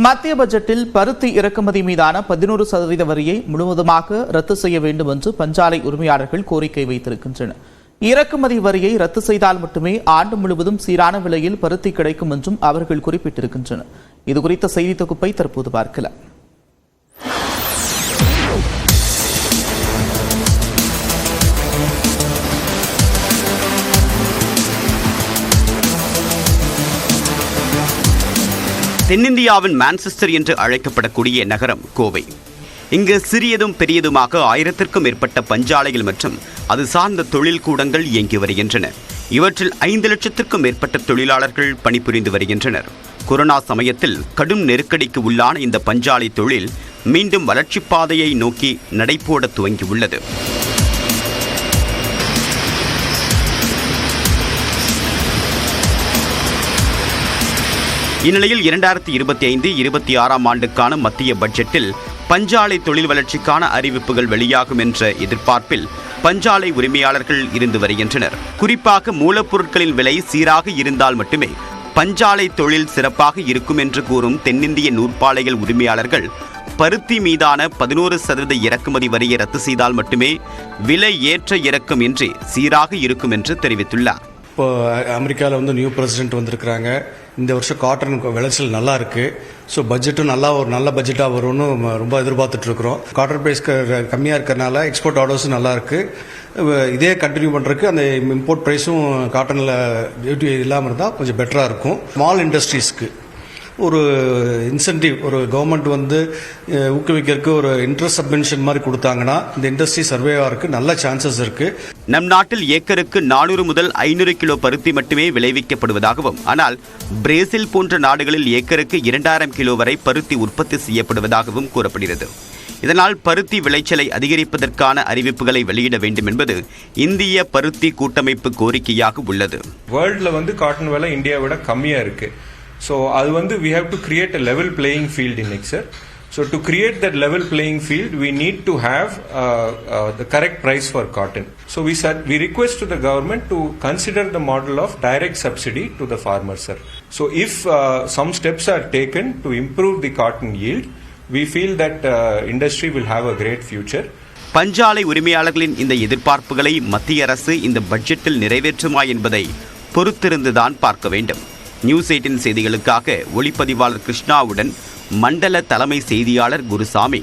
மத்திய பட்ஜெட்டில் பருத்தி இறக்குமதி மீதான 11% வரியை முழுவதுமாக ரத்து செய்ய வேண்டும் என்று பஞ்சாலை உரிமையாளர்கள் கோரிக்கை வைத்திருக்கின்றனர். இறக்குமதி வரியை ரத்து செய்தால் மட்டுமே ஆண்டு முழுவதும் சீரான விலையில் பருத்தி கிடைக்கும் என்றும் அவர்கள் குறிப்பிட்டிருக்கின்றனர். இதுகுறித்த செய்தி தொகுப்பை தற்போது பார்க்கலாம். தென்னிந்தியாவின் மான்செஸ்டர் என்று அழைக்கப்படக்கூடிய நகரம் கோவை. இங்கு சிறியதும் பெரியதுமாக 1000க்கும் மேற்பட்ட பஞ்சாலைகள் மற்றும் அது சார்ந்த தொழில் கூடங்கள் இயங்கி வருகின்றன. இவற்றில் 5 லட்சத்திற்கும் மேற்பட்ட தொழிலாளர்கள் பணிபுரிந்து வருகின்றனர். கொரோனா சமயத்தில் கடும் நெருக்கடிக்கு உள்ளான இந்த பஞ்சாலை தொழில் மீண்டும் வளர்ச்சிப் பாதையை நோக்கி நடைபோட துவங்கியுள்ளது. இந்நிலையில் 2025-26 ஆண்டுக்கான மத்திய பட்ஜெட்டில் பஞ்சாலை தொழில் வளர்ச்சிக்கான அறிவிப்புகள் வெளியாகும் என்ற எதிர்பார்ப்பில் பஞ்சாலை உரிமையாளர்கள் இருந்து வருகின்றனர். குறிப்பாக மூலப்பொருட்களின் விலை சீராக இருந்தால் மட்டுமே பஞ்சாலை தொழில் சிறப்பாக இருக்கும் என்று கூறும் தென்னிந்திய நூற்பாலைகள் உரிமையாளர்கள் பருத்தி மீதான 11% இறக்குமதி வரியை ரத்து செய்தால் மட்டுமே விலை ஏற்ற இறக்கம் இன்றி சீராக இருக்கும் என்று தெரிவித்துள்ளார். இப்போ அமெரிக்காவில் நியூ பிரசிடென்ட் வந்திருக்கிறாங்க. இந்த வருஷம் காட்டன் விளைச்சல் நல்லா இருக்கு. ஸோ பட்ஜெட்டும் ஒரு நல்ல பட்ஜெட்டாக வரும்னு ரொம்ப எதிர்பார்த்துட்டு இருக்கிறோம். காட்டன் ப்ரைஸ் கம்மியாக இருக்கிறனால எக்ஸ்போர்ட் ஆர்டர்ஸும் நல்லா இருக்கு. இதே கண்டினியூ பண்ணுறதுக்கு அந்த இம்போர்ட் ப்ரைஸும் காட்டனில் டியூட்டி இல்லாமல் இருந்தால் கொஞ்சம் பெட்டராக இருக்கும். ஸ்மால் இண்டஸ்ட்ரீஸ்க்கு ஒரு இன்சென்டிவ் ஒரு கவர்மெண்ட் ஊக்குவிக்கிறதுக்கு ஒரு இன்ட்ரெஸ்ட் சப்வென்ஷன் மாதிரி கொடுத்தாங்கன்னா இந்த இண்டஸ்ட்ரி சர்வே ஆகிறதுக்கு நல்ல சான்சஸ் இருக்கு. நம் நாட்டில் ஏக்கருக்கு 400 முதல் 500 கிலோ பருத்தி மட்டுமே விளைவிக்கப்படுவதாகவும், ஆனால் பிரேசில் போன்ற நாடுகளில் ஏக்கருக்கு 2000 கிலோ வரை பருத்தி உற்பத்தி செய்யப்படுவதாகவும் கூறப்படுகிறது. இதனால் பருத்தி விளைச்சலை அதிகரிப்பதற்கான அறிவிப்புகளை வெளியிட வேண்டும் என்பது இந்திய பருத்தி கூட்டமைப்பு கோரிக்கையாக உள்ளது. வேர்ல்ட்ல காட்டன் விலை இந்தியாவை விட கம்மியா இருக்கு. So, we have to create a level playing field in Excel. So, to create that level playing field, we need to have the correct price for cotton. So, we request to the government to consider the model of direct subsidy to the farmer, sir. So, if some steps are taken to improve the cotton yield, we feel that industry will have a great future. பஞ்சாலை உரிமையாளர்களின் இந்த எதிர்பார்ப்புகளை மத்திய அரசு இந்த பட்ஜெட்டில் நிறைவேற்றுமா என்பதை பொறுத்திருந்துதான் பார்க்க வேண்டும். நியூஸ் 18 செய்திகளுக்காக ஒளிப்பதிவாளர் கிருஷ்ணாவுடன் மண்டல தலைமை செய்தியாளர் குருசாமி.